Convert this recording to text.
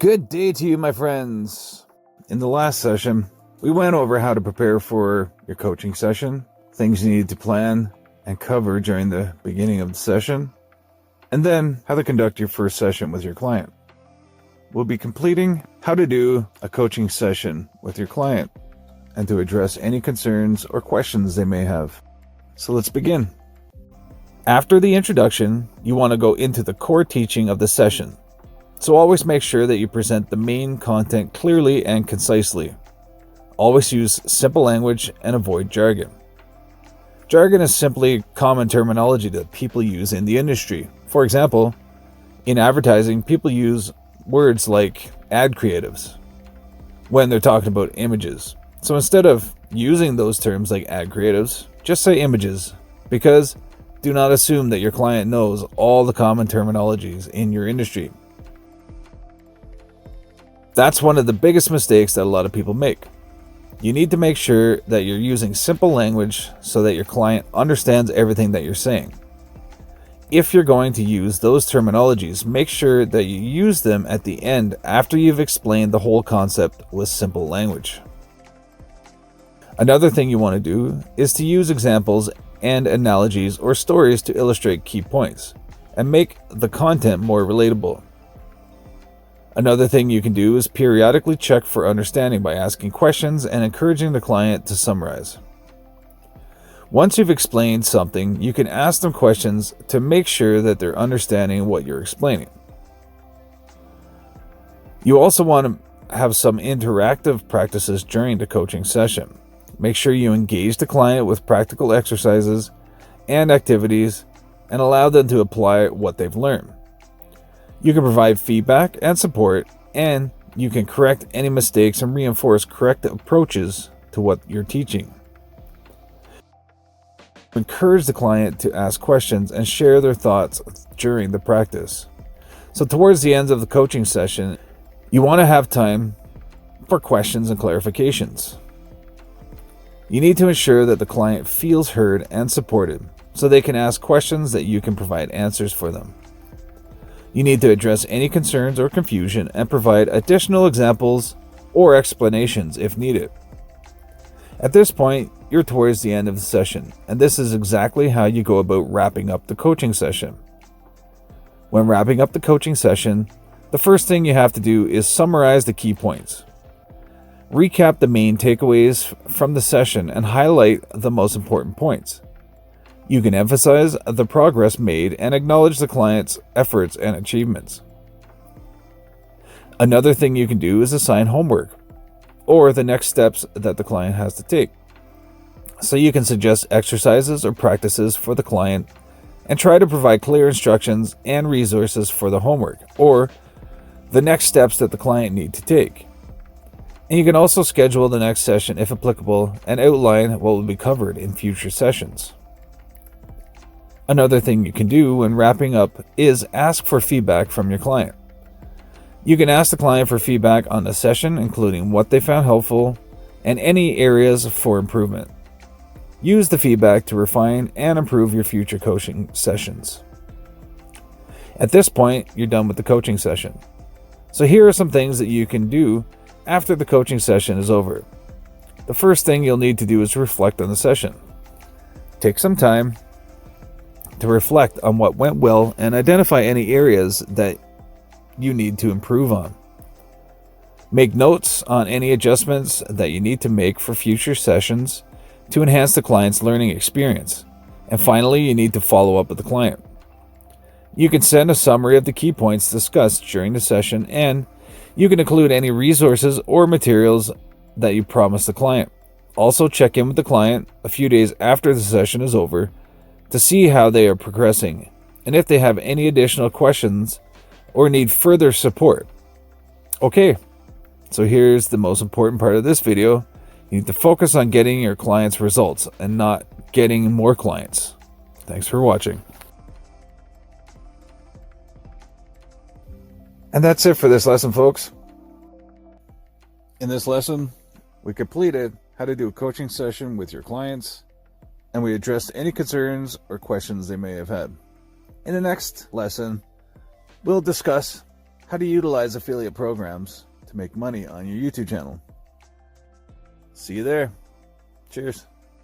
Good day to you, my friends. In the last session, we went over how to prepare for your coaching session, things you need to plan and cover during the beginning of the session, and then how to conduct your first session with your client. We'll be completing how to do a coaching session with your client and to address any concerns or questions they may have. So let's begin. After the introduction, you want to go into the core teaching of the session. So always make sure that you present the main content clearly and concisely. Always use simple language and avoid jargon. Jargon is simply common terminology that people use in the industry. For example, in advertising, people use words like ad creatives when they're talking about images. So instead of using those terms like ad creatives, just say images, because do not assume that your client knows all the common terminologies in your industry. That's one of the biggest mistakes that a lot of people make. You need to make sure that you're using simple language so that your client understands everything that you're saying. If you're going to use those terminologies, make sure that you use them at the end after you've explained the whole concept with simple language. Another thing you want to do is to use examples and analogies or stories to illustrate key points and make the content more relatable. Another thing you can do is periodically check for understanding by asking questions and encouraging the client to summarize. Once you've explained something, you can ask them questions to make sure that they're understanding what you're explaining. You also want to have some interactive practices during the coaching session. Make sure you engage the client with practical exercises and activities and allow them to apply what they've learned. You can provide feedback and support, and you can correct any mistakes and reinforce correct approaches to what you're teaching. Encourage the client to ask questions and share their thoughts during the practice. So towards the end of the coaching session, you want to have time for questions and clarifications. You need to ensure that the client feels heard and supported so they can ask questions that you can provide answers for them. You need to address any concerns or confusion and provide additional examples or explanations if needed. At this point, you're towards the end of the session, and this is exactly how you go about wrapping up the coaching session. When wrapping up the coaching session, the first thing you have to do is summarize the key points. Recap the main takeaways from the session and highlight the most important points. You can emphasize the progress made and acknowledge the client's efforts and achievements. Another thing you can do is assign homework or the next steps that the client has to take. So you can suggest exercises or practices for the client and try to provide clear instructions and resources for the homework or the next steps that the client need to take. And you can also schedule the next session if applicable and outline what will be covered in future sessions. Another thing you can do when wrapping up is ask for feedback from your client. You can ask the client for feedback on the session, including what they found helpful and any areas for improvement. Use the feedback to refine and improve your future coaching sessions. At this point, you're done with the coaching session. So here are some things that you can do after the coaching session is over. The first thing you'll need to do is reflect on the session. Take some time to reflect on what went well and identify any areas that you need to improve on. Make notes on any adjustments that you need to make for future sessions to enhance the client's learning experience. And finally, you need to follow up with the client. You can send a summary of the key points discussed during the session, and you can include any resources or materials that you promised the client. Also, check in with the client a few days after the session is over to see how they are progressing and if they have any additional questions or need further support. Okay, so here's the most important part of this video. You need to focus on getting your clients' results and not getting more clients. Thanks for watching. And that's it for this lesson, folks. In this lesson, we completed how to do a coaching session with your clients, and we addressed any concerns or questions they may have had. In the next lesson, we'll discuss how how to utilize affiliate programs to make money on your YouTube channel. See you there. Cheers.